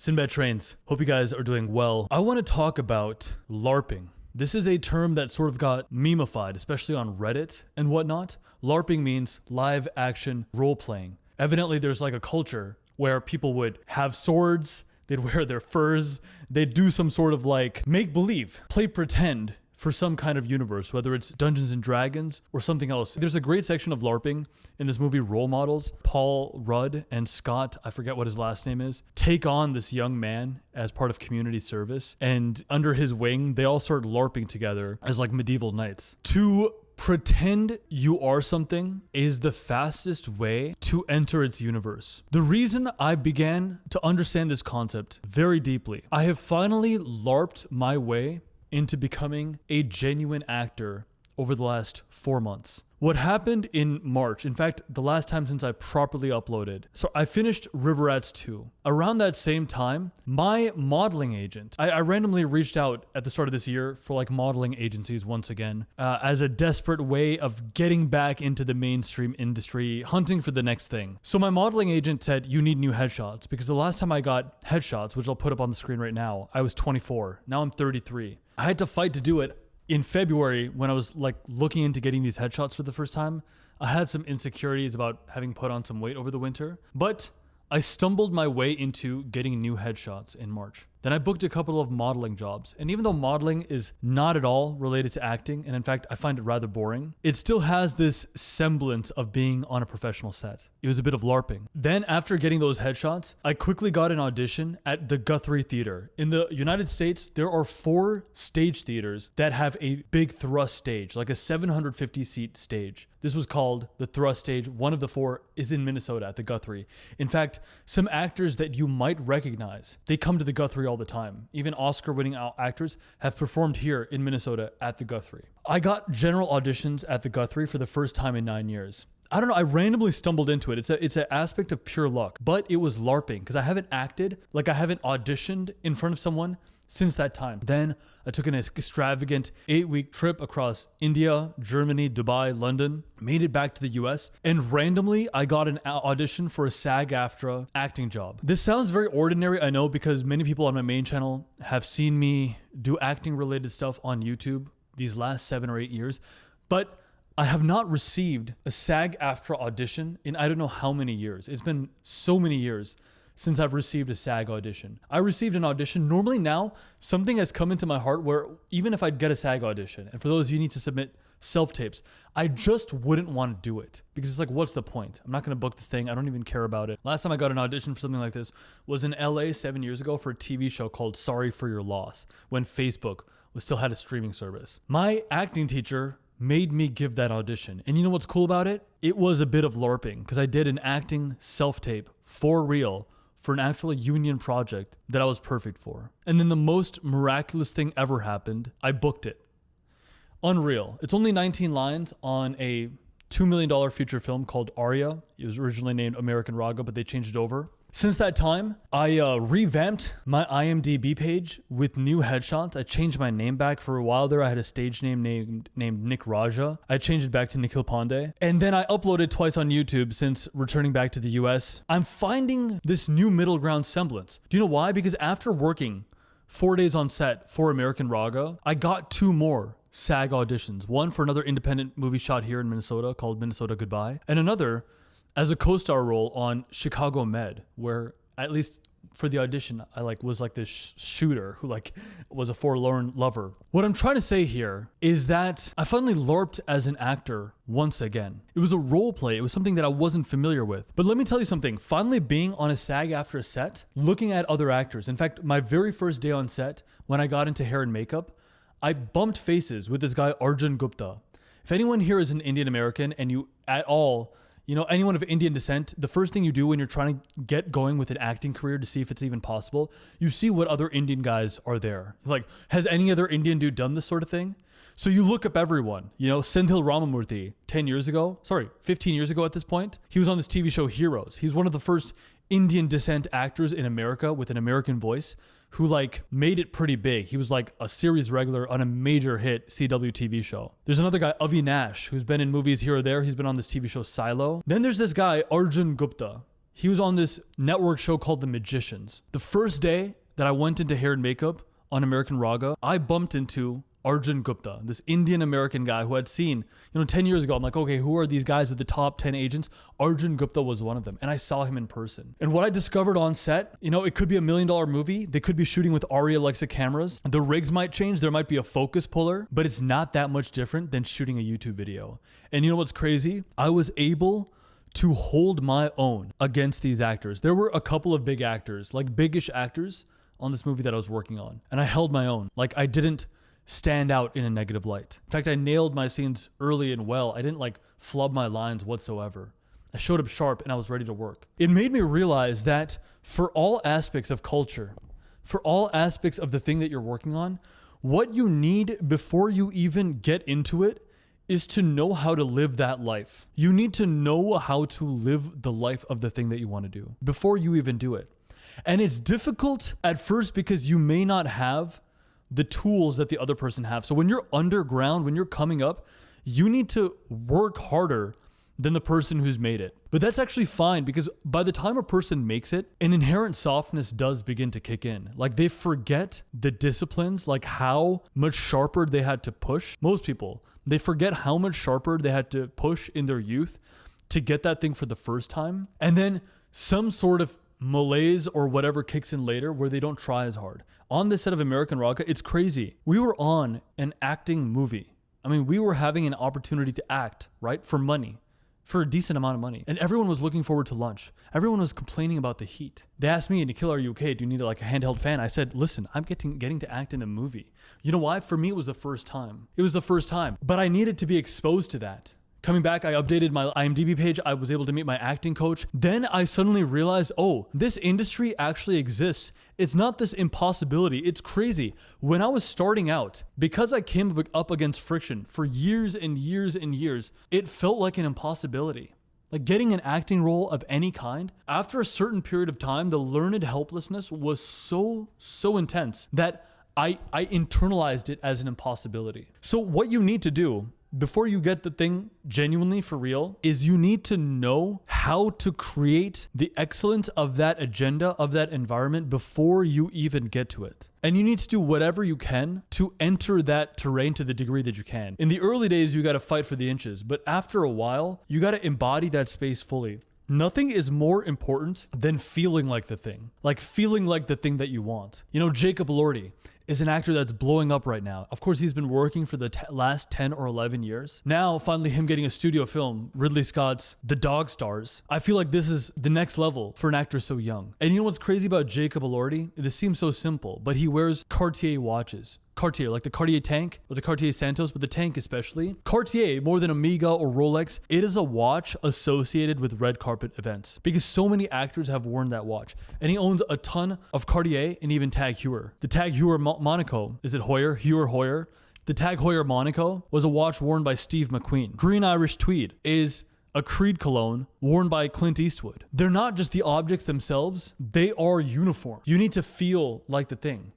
Sinbad Trains. Hope you guys are doing well. I want to talk about LARPing. This is a term that sort of got memeified, especially on Reddit and whatnot. LARPing means live action role playing. Evidently, there's like a culture where people would have swords, they'd wear their furs, they'd do some sort of like make believe, play pretend for some kind of universe, whether it's Dungeons and Dragons or something else. There's a great section of LARPing in this movie, Role Models. Paul Rudd and Scott, I forget what his last name is, take on this young man as part of community service. And under his wing, they all start LARPing together as like medieval knights. To pretend you are something is the fastest way to enter its universe. The reason I began to understand this concept very deeply, I have finally LARPed my way into becoming a genuine actor over the last 4 months. What happened in March, in fact, the last time since I properly uploaded. So I finished River Rats 2. Around that same time, my modeling agent, I randomly reached out at the start of this year for like modeling agencies once again, as a desperate way of getting back into the mainstream industry, hunting for the next thing. So my modeling agent said, you need new headshots, because the last time I got headshots, which I'll put up on the screen right now, I was 24. Now I'm 33. I had to fight to do it. In February, when I was like looking into getting these headshots for the first time, I had some insecurities about having put on some weight over the winter, but I stumbled my way into getting new headshots in March. Then I booked a couple of modeling jobs. And even though modeling is not at all related to acting, and in fact, I find it rather boring, it still has this semblance of being on a professional set. It was a bit of LARPing. Then after getting those headshots, I quickly got an audition at the Guthrie Theater. In the United States, there are 4 stage theaters that have a big thrust stage, like a 750 seat stage. This was called the thrust stage. One of the 4 is in Minnesota at the Guthrie. In fact, some actors that you might recognize, they come to the Guthrie all the time. Even Oscar-winning actors have performed here in Minnesota at the Guthrie. I got general auditions at the Guthrie for the first time in 9 years. I don't know, I randomly stumbled into it. It's an aspect of pure luck, but it was LARPing because I haven't acted, like I haven't auditioned in front of someone since that time. Then I took an extravagant 8-week trip across India, Germany, Dubai, London, made it back to the US, and randomly I got an audition for a SAG-AFTRA acting job. This sounds very ordinary, I know, because many people on my main channel have seen me do acting related stuff on YouTube these last 7 or 8 years, but I have not received a SAG-AFTRA audition in I don't know how many years. It's been so many years since I've received a SAG audition. I received an audition. Normally now, something has come into my heart where even if I'd get a SAG audition, and for those of you who need to submit self-tapes, I just wouldn't want to do it. Because it's like, what's the point? I'm not gonna book this thing. I don't even care about it. Last time I got an audition for something like this was in LA 7 years ago for a TV show called Sorry for Your Loss, when Facebook still had a streaming service. My acting teacher made me give that audition. And you know what's cool about it? It was a bit of LARPing because I did an acting self-tape for real for an actual union project that I was perfect for. And then the most miraculous thing ever happened. I booked it. Unreal. It's only 19 lines on a $2 million feature film called Arya. It was originally named American Raga, but they changed it over. Since that time, I revamped my IMDb page with new headshots. I changed my name back. For a while there, I had a stage name named Nick Raja. I changed it back to Nikhil Pandey. And then I uploaded twice on YouTube since returning back to the US. I'm finding this new middle ground semblance. Do you know why? Because after working 4 days on set for American Raga, I got 2 more SAG auditions. One for another independent movie shot here in Minnesota called Minnesota Goodbye, and another as a co-star role on Chicago Med, where at least for the audition, I was this shooter who was a forlorn lover. What I'm trying to say here is that I finally LARPed as an actor once again. It was a role play. It was something that I wasn't familiar with. But let me tell you something. Finally being on a SAG-AFTRA set, looking at other actors. In fact, my very first day on set, when I got into hair and makeup, I bumped faces with this guy, Arjun Gupta. If anyone here is an Indian American and you at all, anyone of Indian descent, the first thing you do when you're trying to get going with an acting career to see if it's even possible, you see what other Indian guys are there. Like, has any other Indian dude done this sort of thing? So you look up everyone, Senthil Ramamurthy, 15 years ago at this point, he was on this TV show Heroes. He's one of the first Indian descent actors in America with an American voice who made it pretty big. He was a series regular on a major hit CW TV show. There's another guy, Avi Nash, who's been in movies here or there. He's been on this TV show Silo. Then there's this guy, Arjun Gupta. He was on this network show called The Magicians. The first day that I went into hair and makeup on American Raga, I bumped into Arjun Gupta, this Indian American guy who I'd seen, 10 years ago. I'm like, okay, who are these guys with the top 10 agents? Arjun Gupta was one of them. And I saw him in person. And what I discovered on set, it could be $1 million movie. They could be shooting with Arri Alexa cameras. The rigs might change. There might be a focus puller, but it's not that much different than shooting a YouTube video. And you know what's crazy? I was able to hold my own against these actors. There were a couple of big actors, like biggish actors on this movie that I was working on. And I held my own. Like I didn't stand out in a negative light. In fact, I nailed my scenes early and well. I didn't flub my lines whatsoever. I showed up sharp and I was ready to work. It made me realize that for all aspects of culture, for all aspects of the thing that you're working on, what you need before you even get into it is to know how to live that life. You need to know how to live the life of the thing that you want to do before you even do it. And it's difficult at first because you may not have the tools that the other person have. So when you're underground, when you're coming up, you need to work harder than the person who's made it. But that's actually fine because by the time a person makes it, an inherent softness does begin to kick in. Like they forget the disciplines, like how much sharper they had to push. Most people, they forget how much sharper they had to push in their youth to get that thing for the first time. And then some sort of malaise or whatever kicks in later where they don't try as hard. On this set of American Raga, it's crazy. We were on an acting movie. I mean, we were having an opportunity to act, right? For money, for a decent amount of money. And everyone was looking forward to lunch. Everyone was complaining about the heat. They asked me, Nikhil, are you okay? Do you need a handheld fan? I said, listen, I'm getting to act in a movie. You know why? For me, it was the first time. It was the first time. But I needed to be exposed to that. Coming back, I updated my IMDb page. I was able to meet my acting coach. Then I suddenly realized, oh, this industry actually exists. It's not this impossibility. It's crazy. When I was starting out, because I came up against friction for years and years and years, it felt like an impossibility. Like getting an acting role of any kind, after a certain period of time, the learned helplessness was so intense that I internalized it as an impossibility. So what you need to do before you get the thing genuinely for real is you need to know how to create the excellence of that agenda, of that environment before you even get to it. And you need to do whatever you can to enter that terrain to the degree that you can. In the early days, you got to fight for the inches, but after a while, you got to embody that space fully. Nothing is more important than feeling like the thing that you want. Jacob Elordi is an actor that's blowing up right now. Of course, he's been working for the last 10 or 11 years. Now, finally, him getting a studio film, Ridley Scott's The Dog Stars. I feel like this is the next level for an actor so young. And you know what's crazy about Jacob Elordi? This seems so simple, but he wears Cartier watches. Cartier, like the Cartier tank or the Cartier Santos, but the tank especially. Cartier, more than Omega or Rolex, it is a watch associated with red carpet events because so many actors have worn that watch. And he owns a ton of Cartier and even Tag Heuer. The Tag Heuer Monaco, is it Heuer? Heuer? The Tag Heuer Monaco was a watch worn by Steve McQueen. Green Irish Tweed is a Creed cologne worn by Clint Eastwood. They're not just the objects themselves, they are uniform. You need to feel like the thing.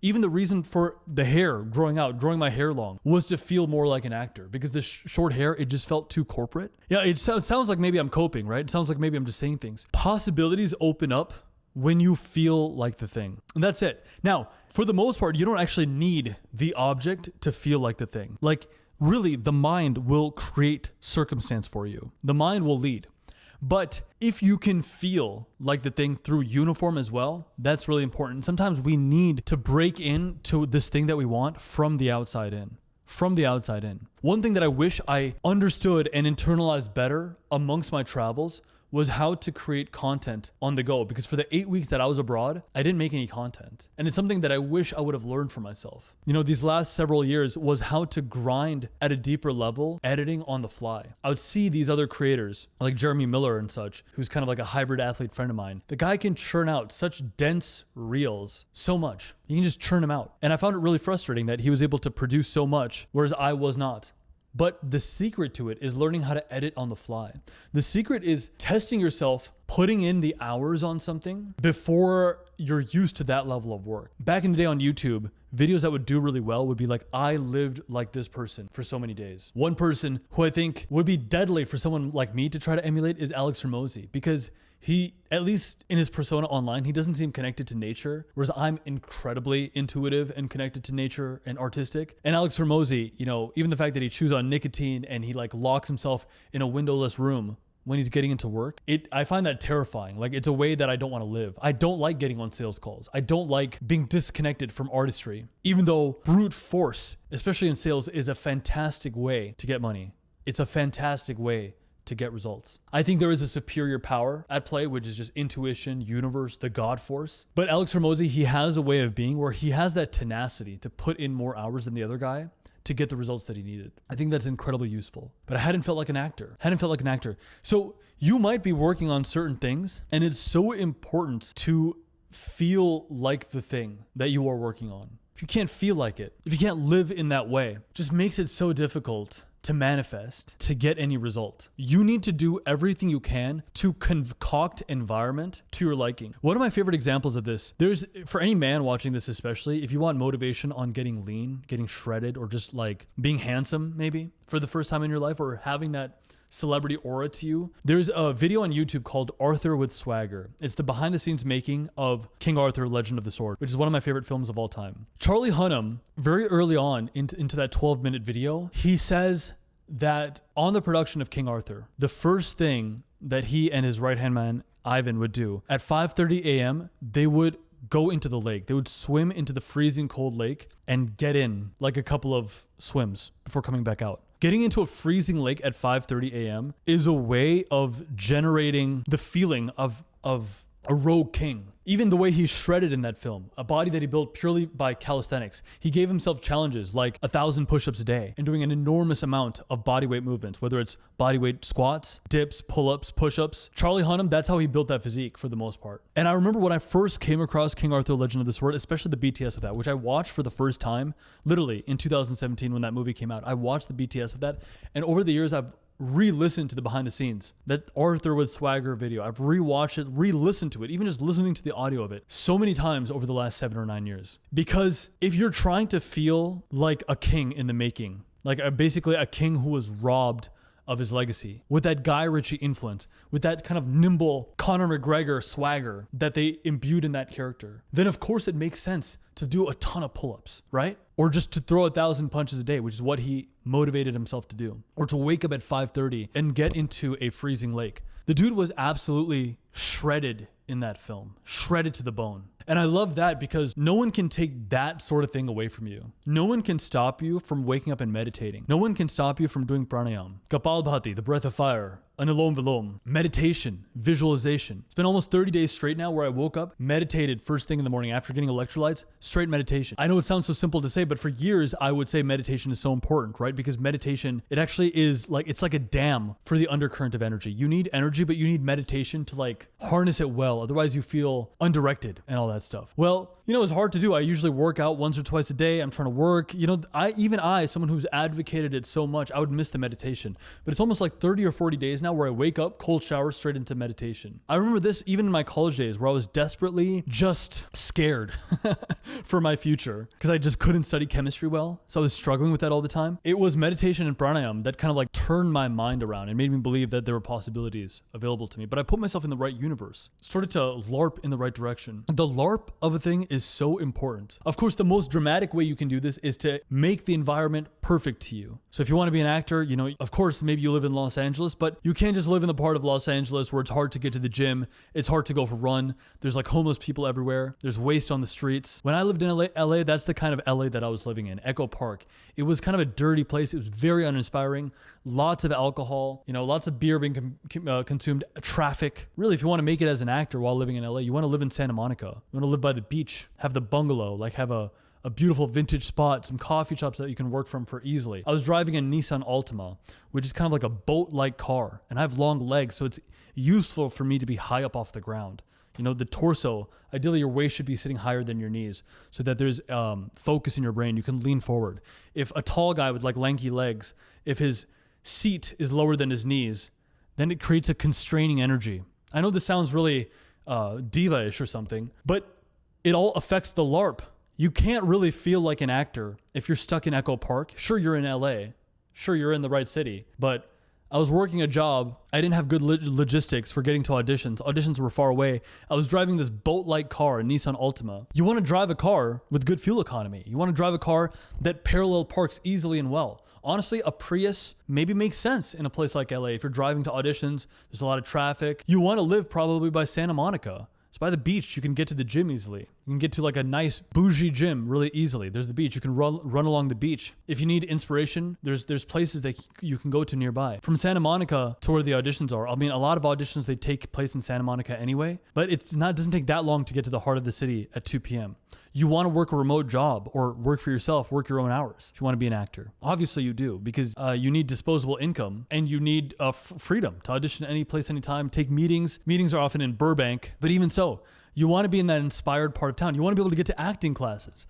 Even the reason for the hair growing my hair long, was to feel more like an actor because the short hair, it just felt too corporate. Yeah, it sounds like maybe I'm coping, right? It sounds like maybe I'm just saying things. Possibilities open up when you feel like the thing. And that's it. Now, for the most part, you don't actually need the object to feel like the thing. Like, really, the mind will create circumstance for you. The mind will lead. But if you can feel like the thing through uniform as well, that's really important. Sometimes we need to break into this thing that we want from the outside in. From the outside in. One thing that I wish I understood and internalized better amongst my travels was how to create content on the go. Because for the 8 weeks that I was abroad, I didn't make any content. And it's something that I wish I would have learned for myself. These last several years was how to grind at a deeper level, editing on the fly. I would see these other creators like Jeremy Miller and such, who's kind of like a hybrid athlete friend of mine. The guy can churn out such dense reels so much. You can just churn them out. And I found it really frustrating that he was able to produce so much, whereas I was not. But the secret to it is learning how to edit on the fly. The secret is testing yourself, putting in the hours on something before you're used to that level of work. Back in the day on YouTube, videos that would do really well would be like, I lived like this person for so many days. One person who I think would be deadly for someone like me to try to emulate is Alex Hormozi, because He, at least in his persona online, he doesn't seem connected to nature, whereas I'm incredibly intuitive and connected to nature and artistic. And Alex Hormozy, you know, even the fact that he chews on nicotine and he like locks himself in a windowless room when he's getting into work, I find that terrifying. Like, it's a way that I don't want to live. I don't like getting on sales calls. I don't like being disconnected from artistry, even though brute force, especially in sales, is a fantastic way to get money. It's a fantastic way to get results. I think there is a superior power at play, which is just intuition, universe, the God force. But Alex Hormozy, he has a way of being where he has that tenacity to put in more hours than the other guy to get the results that he needed. I think that's incredibly useful. But I hadn't felt like an actor. So you might be working on certain things, and it's so important to feel like the thing that you are working on. If you can't feel like it, if you can't live in that way, it just makes it so difficult to manifest, to get any result. You need to do everything you can to concoct environment to your liking. One of my favorite examples of this, for any man watching this especially, if you want motivation on getting lean, getting shredded, or just like being handsome maybe for the first time in your life, or having that celebrity aura to you, there's a video on YouTube called Arthur with Swagger. It's the behind the scenes making of King Arthur, Legend of the Sword, which is one of my favorite films of all time. Charlie Hunnam, very early on into that 12-minute video, he says that on the production of King Arthur, the first thing that he and his right-hand man, Ivan, would do, at 5:30 a.m., they would go into the lake. They would swim into the freezing cold lake and get in like a couple of swims before coming back out. Getting into a freezing lake at 5:30 a.m. is a way of generating the feeling of a rogue king. Even the way he's shredded in that film, a body that he built purely by calisthenics. He gave himself challenges like 1,000 push-ups a day and doing an enormous amount of bodyweight movements, whether it's bodyweight squats, dips, pull-ups, push-ups. Charlie Hunnam, that's how he built that physique for the most part. And I remember when I first came across King Arthur, Legend of the Sword, especially the BTS of that, which I watched for the first time, literally in 2017 when that movie came out. I watched the BTS of that, and over the years I've re-listened to the behind the scenes, that Arthur with Swagger video. I've re-watched it, re-listened to it, even just listening to the audio of it so many times over the last 7 or 9 years. Because if you're trying to feel like a king in the making, like basically a king who was robbed of his legacy, with that Guy Ritchie influence, with that kind of nimble Conor McGregor swagger that they imbued in that character, then of course it makes sense to do a ton of pull-ups, right? Or just to throw 1,000 punches a day, which is what he motivated himself to do. Or to wake up at 5:30 and get into a freezing lake. The dude was absolutely shredded in that film, shredded to the bone. And I love that because no one can take that sort of thing away from you. No one can stop you from waking up and meditating. No one can stop you from doing pranayam, kapalbhati, the breath of fire, anulom vilom, meditation, visualization. It's been almost 30 days straight now where I woke up, meditated first thing in the morning after getting electrolytes, straight meditation. I know it sounds so simple to say, but for years I would say meditation is so important, right? Because meditation, it actually is like, it's like a dam for the undercurrent of energy. You need energy, but you need meditation to like harness it well. Otherwise you feel undirected and all that stuff. Well, you know, it's hard to do. I usually work out once or twice a day. I'm trying to work. You know, I, someone who's advocated it so much, I would miss the meditation. But it's almost like 30 or 40 days now where I wake up, cold shower, straight into meditation. I remember this even in my college days where I was desperately just scared for my future because I just couldn't study chemistry well. So I was struggling with that all the time. It was meditation and pranayam that kind of like turned my mind around and made me believe that there were possibilities available to me. But I put myself in the right universe, started to LARP in the right direction. The LARP of a thing is so important. Of course, the most dramatic way you can do this is to make the environment perfect to you. So if you want to be an actor, you know, of course, maybe you live in Los Angeles, but you can't just live in the part of Los Angeles where it's hard to get to the gym. It's hard to go for a run. There's like homeless people everywhere. There's waste on the streets. When I lived in LA, that's the kind of LA that I was living in, Echo Park. It was kind of a dirty place. It was very uninspiring. Lots of alcohol, you know, lots of beer being consumed, traffic. Really, if you want to make it as an actor while living in LA, you want to live in Santa Monica. You want to live by the beach, have the bungalow, like have a beautiful vintage spot, some coffee shops that you can work from for easily. I was driving a Nissan Altima, which is kind of like a boat-like car, and I have long legs, so it's useful for me to be high up off the ground. You know, the torso, ideally your waist should be sitting higher than your knees so that there's focus in your brain. You can lean forward. If a tall guy with like lanky legs, if his seat is lower than his knees, then it creates a constraining energy. I know this sounds really diva-ish or something, but it all affects the LARP. You can't really feel like an actor if you're stuck in Echo Park. Sure, you're in LA. Sure, you're in the right city, but I was working a job. I didn't have good logistics for getting to auditions. Auditions were far away. I was driving this boat-like car, a Nissan Altima. You want to drive a car with good fuel economy. You want to drive a car that parallel parks easily and well. Honestly, a Prius maybe makes sense in a place like LA. If you're driving to auditions, there's a lot of traffic. You want to live probably by Santa Monica. It's by the beach. You can get to the gym easily. You can get to like a nice bougie gym really easily. There's the beach. You can run along the beach. If you need inspiration, there's places that you can go to nearby. From Santa Monica to where the auditions are. I mean, a lot of auditions, they take place in Santa Monica anyway, but it doesn't take that long to get to the heart of the city at 2 p.m. You want to work a remote job or work for yourself, work your own hours if you want to be an actor. Obviously you do, because you need disposable income and you need freedom to audition any place, anytime, take meetings. Meetings are often in Burbank, but even so, you want to be in that inspired part of town. You want to be able to get to acting classes.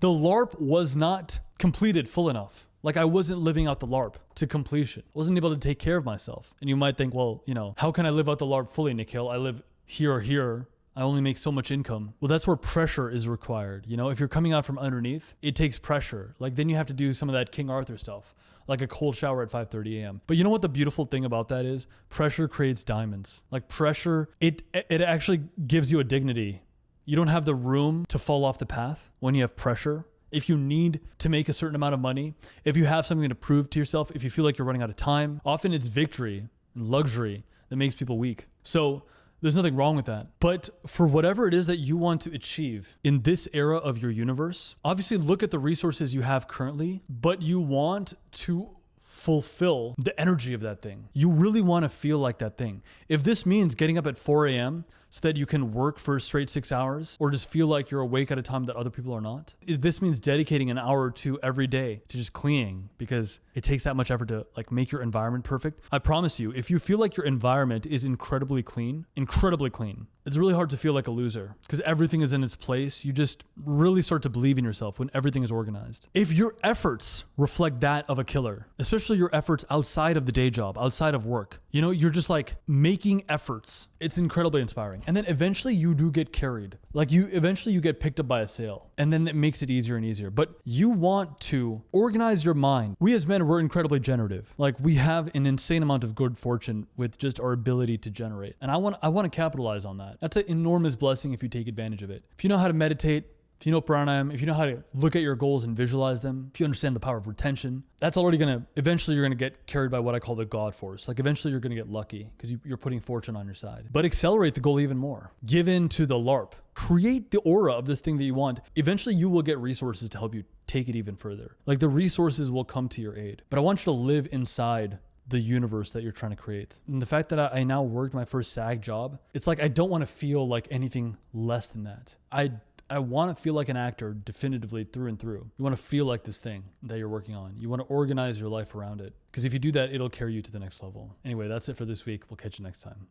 The LARP was not completed full enough. Like I wasn't living out the LARP to completion. I wasn't able to take care of myself. And you might think, well, how can I live out the LARP fully, Nikhil? I live here or here. I only make so much income. Well, that's where pressure is required. If you're coming out from underneath, it takes pressure. Like then you have to do some of that King Arthur stuff, like a cold shower at 5:30 a.m. But you know what the beautiful thing about that is? Pressure creates diamonds. Like pressure, it actually gives you a dignity. You don't have the room to fall off the path when you have pressure. If you need to make a certain amount of money, if you have something to prove to yourself, if you feel like you're running out of time, often it's victory and luxury that makes people weak. So there's nothing wrong with that. But for whatever it is that you want to achieve in this era of your universe, obviously look at the resources you have currently, but you want to fulfill the energy of that thing. You really want to feel like that thing. If this means getting up at 4 a.m. so that you can work for a straight 6 hours or just feel like you're awake at a time that other people are not, if this means dedicating an hour or two every day to just cleaning because it takes that much effort to like make your environment perfect, I promise you, if you feel like your environment is incredibly clean, it's really hard to feel like a loser because everything is in its place. You just really start to believe in yourself when everything is organized. If your efforts reflect that of a killer, especially your efforts outside of the day job, outside of work, you're just like making efforts. It's incredibly inspiring. And then eventually you do get carried. Like eventually you get picked up by a sale and then it makes it easier and easier. But you want to organize your mind. We as men, we're incredibly generative. Like we have an insane amount of good fortune with just our ability to generate. And I want to capitalize on that. That's an enormous blessing if you take advantage of it. If you know how to meditate, if you know pranayama, if you know how to look at your goals and visualize them, if you understand the power of retention, that's already eventually you're going to get carried by what I call the God force. Like eventually you're going to get lucky because you're putting fortune on your side. But accelerate the goal even more. Give in to the LARP. Create the aura of this thing that you want. Eventually you will get resources to help you take it even further. Like the resources will come to your aid. But I want you to live inside the universe that you're trying to create. And the fact that I now worked my first SAG job, it's like I don't want to feel like anything less than that. I want to feel like an actor definitively through and through. You want to feel like this thing that you're working on. You want to organize your life around it. Because if you do that, it'll carry you to the next level. Anyway, that's it for this week. We'll catch you next time.